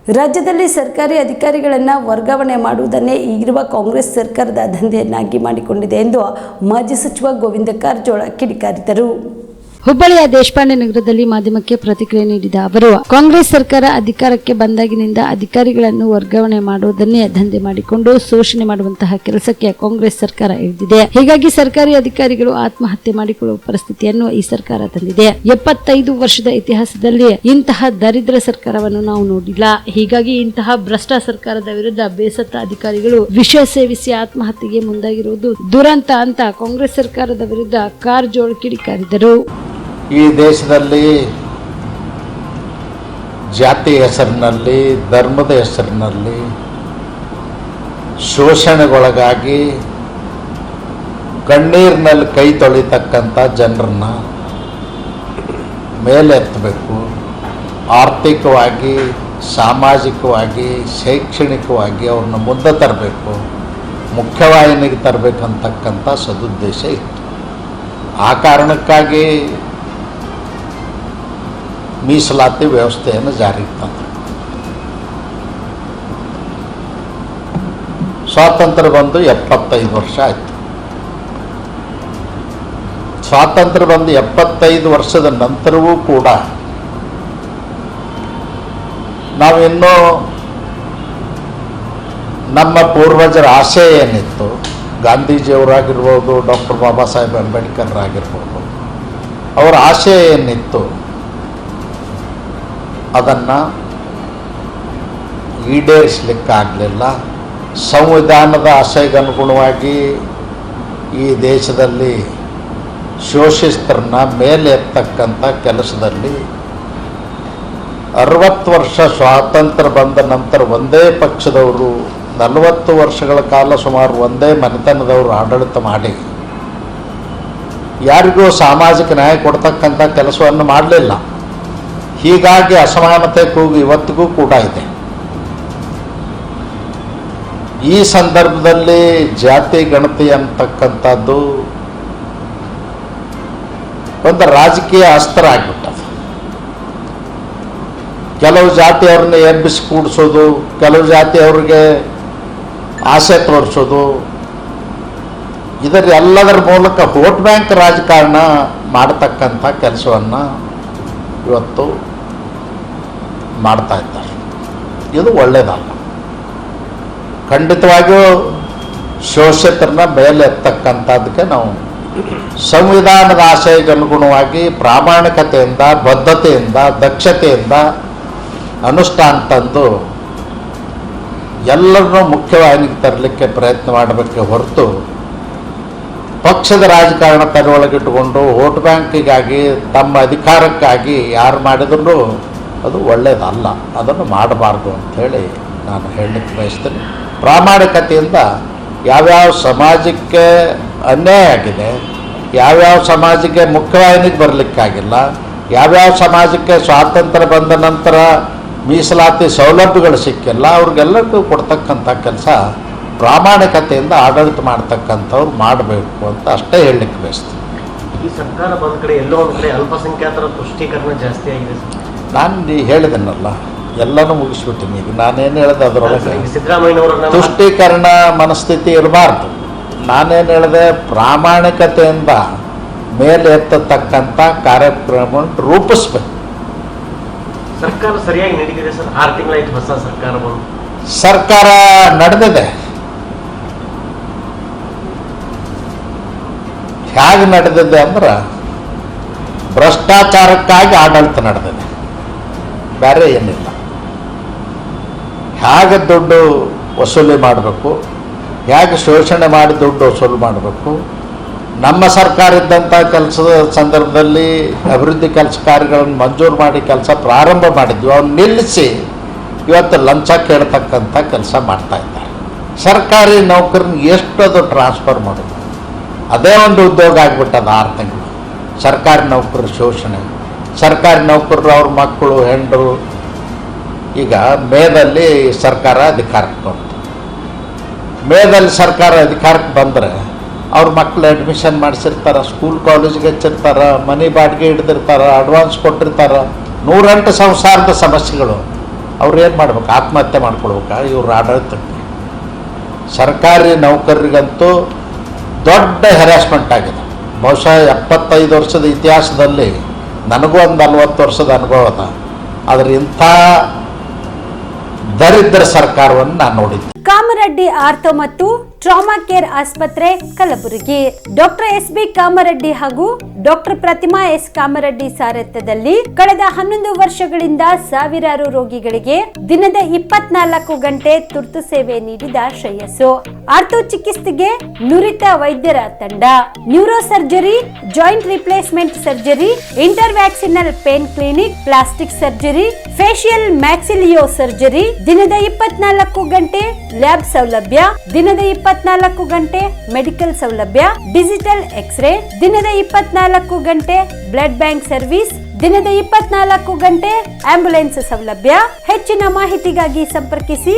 ರಾಜ್ಯದಲ್ಲಿ ಸರ್ಕಾರಿ ಅಧಿಕಾರಿಗಳನ್ನು ವರ್ಗಾವಣೆ ಮಾಡುವುದನ್ನೇ ಈಗಿರುವ ಕಾಂಗ್ರೆಸ್ ಸರ್ಕಾರದ ದಂಧೆಯನ್ನಾಗಿ ಮಾಡಿಕೊಂಡಿದೆ ಎಂದು ಮಾಜಿ ಸಚಿವ ಗೋವಿಂದ ಕಾರಜೋಳ ಕಿಡಿಕಾರಿದರು. ಹುಬ್ಬಳ್ಳಿಯ ದೇಶಪಾಂಡೆ ನಗರದಲ್ಲಿ ಮಾಧ್ಯಮಕ್ಕೆ ಪ್ರತಿಕ್ರಿಯೆ ನೀಡಿದ ಅವರು, ಕಾಂಗ್ರೆಸ್ ಸರ್ಕಾರ ಅಧಿಕಾರಕ್ಕೆ ಬಂದಾಗಿನಿಂದ ಅಧಿಕಾರಿಗಳನ್ನು ವರ್ಗಾವಣೆ ಮಾಡುವುದನ್ನೇ ದಂಧೆ ಮಾಡಿಕೊಂಡು ಶೋಷಣೆ ಮಾಡುವಂತಹ ಕೆಲಸಕ್ಕೆ ಕಾಂಗ್ರೆಸ್ ಸರ್ಕಾರ ಇಳಿದಿದೆ. ಹೀಗಾಗಿ ಸರ್ಕಾರಿ ಅಧಿಕಾರಿಗಳು ಆತ್ಮಹತ್ಯೆ ಮಾಡಿಕೊಳ್ಳುವ ಪರಿಸ್ಥಿತಿಯನ್ನು ಈ ಸರ್ಕಾರ ತಂದಿದೆ. 75 ವರ್ಷದ ಇತಿಹಾಸದಲ್ಲಿ ಇಂತಹ ದರಿದ್ರ ಸರ್ಕಾರವನ್ನು ನಾವು ನೋಡಿಲ್ಲ. ಹೀಗಾಗಿ ಇಂತಹ ಭ್ರಷ್ಟ ಸರ್ಕಾರದ ವಿರುದ್ಧ ಬೇಸತ್ತ ಅಧಿಕಾರಿಗಳು ವಿಷ ಸೇವಿಸಿ ಆತ್ಮಹತ್ಯೆಗೆ ಮುಂದಾಗಿರುವುದು ದುರಂತ ಅಂತ ಕಾಂಗ್ರೆಸ್ ಸರ್ಕಾರದ ವಿರುದ್ಧ ಕಾರಜೋಳ ಕಿಡಿಕಾರಿದರು. ಈ ದೇಶದಲ್ಲಿ ಜಾತಿ ಹೆಸರಿನಲ್ಲಿ, ಧರ್ಮದ ಹೆಸರಿನಲ್ಲಿ ಶೋಷಣೆಗೊಳಗಾಗಿ ಕಣ್ಣೀರಿನಲ್ಲಿ ಕೈ ತೊಳಿತಕ್ಕಂಥ ಜನರನ್ನ ಮೇಲೆತ್ತಬೇಕು. ಆರ್ಥಿಕವಾಗಿ, ಸಾಮಾಜಿಕವಾಗಿ, ಶೈಕ್ಷಣಿಕವಾಗಿ ಅವ್ರನ್ನ ಮುಂದೆ ತರಬೇಕು, ಮುಖ್ಯವಾಹಿನಿಗೆ ತರಬೇಕಂತಕ್ಕಂಥ ಸದುದ್ದೇಶ ಇತ್ತು. ಆ ಕಾರಣಕ್ಕಾಗಿ ಮೀಸಲಾತಿ ವ್ಯವಸ್ಥೆಯನ್ನು ಜಾರಿಗೆ ತಂದರು. ಸ್ವಾತಂತ್ರ್ಯ ಬಂದು 75 ವರ್ಷ ಆಯಿತು. ಸ್ವಾತಂತ್ರ್ಯ ಬಂದು 75 ವರ್ಷದ ನಂತರವೂ ಕೂಡ ನಾವಿನ್ನೂ ನಮ್ಮ ಪೂರ್ವಜರ ಆಶಯ ಏನಿತ್ತು, ಗಾಂಧೀಜಿಯವರಾಗಿರ್ಬೋದು, ಡಾಕ್ಟರ್ ಬಾಬಾ ಸಾಹೇಬ್ ಅಂಬೇಡ್ಕರ್ ಆಗಿರ್ಬೋದು, ಅವರ ಆಶಯ ಏನಿತ್ತು ಅದನ್ನು ಈಡೇರಿಸಲಿಕ್ಕಾಗಲಿಲ್ಲ. ಸಂವಿಧಾನದ ಆಶಯಗನುಗುಣವಾಗಿ ಈ ದೇಶದಲ್ಲಿ ಶೋಷಿತರನ್ನ ಮೇಲೆ ಎತ್ತಕ್ಕಂಥ ಕೆಲಸದಲ್ಲಿ 60 ವರ್ಷ ಸ್ವಾತಂತ್ರ್ಯ ಬಂದ ನಂತರ ಒಂದೇ ಪಕ್ಷದವರು 40 ವರ್ಷಗಳ ಕಾಲ ಸುಮಾರು ಒಂದೇ ಮನೆತನದವರು ಆಡಳಿತ ಮಾಡಿ ಯಾರಿಗೂ ಸಾಮಾಜಿಕ ನ್ಯಾಯ ಕೊಡ್ತಕ್ಕಂಥ ಕೆಲಸವನ್ನು ಮಾಡಲಿಲ್ಲ. ಹೀಗಾಗಿ ಅಸಮಾನತೆ ಕೂಗು ಇವತ್ತಿಗೂ ಕೂಡ ಇದೆ. ಈ ಸಂದರ್ಭದಲ್ಲಿ ಜಾತಿ ಗಣತಿ ಅಂತಕ್ಕಂಥದ್ದು ಒಂದು ರಾಜಕೀಯ ಅಸ್ತ್ರ ಆಗಿಬಿಟ್ಟದು. ಕೆಲವು ಜಾತಿಯವ್ರನ್ನ ಎಬ್ಬಿಸಿ ಕೂಡಿಸೋದು, ಕೆಲವು ಜಾತಿಯವ್ರಿಗೆ ಆಸೆ ತೋರಿಸೋದು, ಎಲ್ಲದರ ಮೂಲಕ ವೋಟ್ ಬ್ಯಾಂಕ್ ರಾಜಕಾರಣ ಮಾಡತಕ್ಕಂಥ ಕೆಲಸವನ್ನು ಇವತ್ತು ಮಾಡ್ತಾ ಇದ್ದಾರೆ. ಇದು ಒಳ್ಳೆಯದಲ್ಲ. ಖಂಡಿತವಾಗಿಯೂ ಶೋಷಿತರನ್ನ ಮೇಲೆ ಎತ್ತಕ್ಕಂಥದ್ದಕ್ಕೆ ನಾವು ಸಂವಿಧಾನದ ಆಶಯಕ್ಕನುಗುಣವಾಗಿ ಪ್ರಾಮಾಣಿಕತೆಯಿಂದ, ಬದ್ಧತೆಯಿಂದ, ದಕ್ಷತೆಯಿಂದ ಅನುಷ್ಠಾನ ತಂದು ಎಲ್ಲರನ್ನೂ ಮುಖ್ಯವಾಹಿನಿಗೆ ತರಲಿಕ್ಕೆ ಪ್ರಯತ್ನ ಮಾಡಬೇಕೆ ಹೊರತು ಪಕ್ಷದ ರಾಜಕಾರಣ ತಲೆಯೊಳಗಿಟ್ಟುಕೊಂಡು ವೋಟ್ ಬ್ಯಾಂಕಿಗಾಗಿ, ತಮ್ಮ ಅಧಿಕಾರಕ್ಕಾಗಿ ಯಾರು ಮಾಡಿದ್ರೂ ಅದು ಒಳ್ಳೆಯದಲ್ಲ. ಅದನ್ನು ಮಾಡಬಾರ್ದು ಅಂಥೇಳಿ ನಾನು ಹೇಳಲಿಕ್ಕೆ ಬಯಸ್ತೀನಿ. ಪ್ರಾಮಾಣಿಕತೆಯಿಂದ ಯಾವ್ಯಾವ ಸಮಾಜಕ್ಕೆ ಅನ್ಯಾಯ ಆಗಿದೆ, ಯಾವ್ಯಾವ ಸಮಾಜಕ್ಕೆ ಮುಖ್ಯವಾಹಿನಿಗೆ ಬರಲಿಕ್ಕಾಗಿಲ್ಲ, ಯಾವ್ಯಾವ ಸಮಾಜಕ್ಕೆ ಸ್ವಾತಂತ್ರ್ಯ ಬಂದ ನಂತರ ಮೀಸಲಾತಿ ಸೌಲಭ್ಯಗಳು ಸಿಕ್ಕಿಲ್ಲ, ಅವ್ರಿಗೆಲ್ಲರಿಗೂ ಕೊಡ್ತಕ್ಕಂಥ ಕೆಲಸ ಪ್ರಾಮಾಣಿಕತೆಯಿಂದ ಆಡಳಿತ ಮಾಡ್ತಕ್ಕಂಥವ್ರು ಮಾಡಬೇಕು ಅಂತ ಅಷ್ಟೇ ಹೇಳಲಿಕ್ಕೆ ಬಯಸ್ತೀನಿ. ಈ ಸರ್ಕಾರ ಬಂದ ಕಡೆ ಎಲ್ಲೋ ಒಂದು ಕಡೆ ಅಲ್ಪಸಂಖ್ಯಾತರ ತುಷ್ಟೀಕರಣ ಜಾಸ್ತಿ ಆಗಿದೆ. ನಾನು ಹೇಳಿದೆನಲ್ಲ, ಎಲ್ಲನೂ ಮುಗಿಸ್ಬಿಟ್ಟಿನಿ. ಈಗ ನಾನೇನು ಹೇಳಿದೆ ಅದರೊಳಗೆ ಸಿದ್ದರಾಮಯ್ಯನವರ ತುಷ್ಟೀಕರಣ ಮನಸ್ಥಿತಿ ಇರಬಾರ್ದು. ನಾನೇನು ಹೇಳಿದೆ, ಪ್ರಾಮಾಣಿಕತೆಯಿಂದ ಮೇಲೆ ಎತ್ತತಕ್ಕಂಥ ಕಾರ್ಯಕ್ರಮವನ್ನು ರೂಪಿಸ್ಬೇಕು. ಸರ್ಕಾರ ಸರಿಯಾಗಿ ನಡೀತಿದೆ ಸರ್. 6 ತಿಂಗಳಾಯ್ತು ಹೊಸ ಸರ್ಕಾರ ಬಂದು. ಸರ್ಕಾರ ನಡೆದಿದೆ. ಹೇಗೆ ನಡೆದಿದೆ ಅಂದ್ರೆ ಭ್ರಷ್ಟಾಚಾರಕ್ಕಾಗಿ ಆಡಳಿತ ನಡೆದಿದೆ, ಬೇರೆ ಏನಿಲ್ಲ. ಹೇಗೆ ದುಡ್ಡು ವಸೂಲಿ ಮಾಡಬೇಕು, ಹೇಗೆ ಶೋಷಣೆ ಮಾಡಿ ದುಡ್ಡು ವಸೂಲು ಮಾಡಬೇಕು. ನಮ್ಮ ಸರ್ಕಾರ ಇದ್ದಂಥ ಕೆಲಸದ ಸಂದರ್ಭದಲ್ಲಿ ಅಭಿವೃದ್ಧಿ ಕೆಲಸ ಕಾರ್ಯಗಳನ್ನು ಮಂಜೂರು ಮಾಡಿ ಕೆಲಸ ಪ್ರಾರಂಭ ಮಾಡಿದ್ವಿ. ಅವ್ನು ನಿಲ್ಲಿಸಿ ಇವತ್ತು ಲಂಚ ಕೇಳ್ತಕ್ಕಂಥ ಕೆಲಸ ಮಾಡ್ತಾ ಇದ್ದಾರೆ. ಸರ್ಕಾರಿ ನೌಕರನ್ನ ಎಷ್ಟದು ಟ್ರಾನ್ಸ್ಫರ್ ಮಾಡೋದು, ಅದೇ ಒಂದು ಉದ್ಯೋಗ ಆಗಿಬಿಟ್ಟದ. 6 ತಿಂಗಳು ಸರ್ಕಾರಿ ನೌಕರರ ಶೋಷಣೆ. ಸರ್ಕಾರಿ ನೌಕರರು ಅವ್ರ ಮಕ್ಕಳು, ಹೆಂಡರು. ಈಗ ಮೇದಲ್ಲಿ ಸರ್ಕಾರ ಅಧಿಕಾರಕ್ಕೆ ಬಂತು. ಮೇದಲ್ಲಿ ಸರ್ಕಾರ ಅಧಿಕಾರಕ್ಕೆ ಬಂದರೆ ಅವ್ರ ಮಕ್ಕಳು ಅಡ್ಮಿಷನ್ ಮಾಡಿಸಿರ್ತಾರೆ, ಸ್ಕೂಲ್ ಕಾಲೇಜಿಗೆ ಹಚ್ಚಿರ್ತಾರೆ, ಮನೆ ಬಾಡಿಗೆ ಹಿಡ್ದಿರ್ತಾರೆ, ಅಡ್ವಾನ್ಸ್ ಕೊಟ್ಟಿರ್ತಾರೆ. 108 ಸಂಸಾರದ ಸಮಸ್ಯೆಗಳು ಅವ್ರು ಏನು ಮಾಡ್ಬೇಕು? ಆತ್ಮಹತ್ಯೆ ಮಾಡ್ಕೊಳ್ಬೇಕಾ? ಇವ್ರ ಆಡಳಿತಕ್ಕೆ ಸರ್ಕಾರಿ ನೌಕರರಿಗಂತೂ ದೊಡ್ಡ ಹೆರಾಸ್ಮೆಂಟ್ ಆಗಿದೆ. ಬಹುಶಃ 75 ವರ್ಷದ ಇತಿಹಾಸದಲ್ಲಿ ನನಗೂ ಒಂದು 40 ವರ್ಷದ ಅನುಭವ ಅದ. ಆದರೆ ಇಂಥ ದರಿದ್ರ ಸರ್ಕಾರವನ್ನು ನಾನು ನೋಡಿದ್ದೆ. ಕಾಮರೆಡ್ಡಿ ಆರ್ಥೋ ಮತ್ತು ಟ್ರಾಮಾ ಕೇರ್ ಆಸ್ಪತ್ರೆ ಕಲಬುರಗಿ. Doctor SB. ಕಾಮರೆಡ್ಡಿ ಹಾಗೂ ಡಾಕ್ಟರ್ ಪ್ರತಿಮಾ ಎಸ್. ಕಾಮರೆಡ್ಡಿ ಸಾರಥ್ಯದಲ್ಲಿ ಕಳೆದ 11 ವರ್ಷಗಳಿಂದ ಸಾವಿರಾರು ರೋಗಿಗಳಿಗೆ ದಿನದ 24 ಗಂಟೆ ತುರ್ತು ಸೇವೆ ನೀಡಿದ ಶ್ರೇಯಸ್ಸು. ಆರ್ಥೋ ಚಿಕಿತ್ಸೆಗೆ ನುರಿತ ವೈದ್ಯರ ತಂಡ, neuro surgery, joint replacement surgery, interventional pain clinic, plastic surgery, facial maxillo surgery, ದಿನದ 24 ಗಂಟೆ ಲ್ಯಾಬ್ ಸೌಲಭ್ಯ, ದಿನದ 24 ಗಂಟೆ ಮೆಡಿಕಲ್ ಸೌಲಭ್ಯ, ಡಿಜಿಟಲ್ ಎಕ್ಸ್ರೇ, ದಿನದ 24 ಗಂಟೆ ಬ್ಲಡ್ ಬ್ಯಾಂಕ್ ಸರ್ವಿಸ್, ದಿನದ 24 ಗಂಟೆ ಆಂಬ್ಯುಲೆನ್ಸ್ ಸೌಲಭ್ಯ. ಹೆಚ್ಚಿನ ಮಾಹಿತಿಗಾಗಿ ಸಂಪರ್ಕಿಸಿ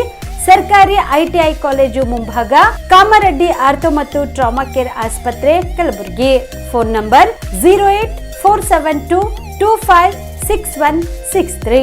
ಸರ್ಕಾರಿ ಐಟಿಐ ಕಾಲೇಜು ಮುಂಭಾಗ, ಕಾಮರೆಡ್ಡಿ ಆರ್ಥೋ ಮತ್ತು ಟ್ರಾಮಾ ಕೇರ್ ಆಸ್ಪತ್ರೆ ಕಲಬುರಗಿ. Phone number 084722566163.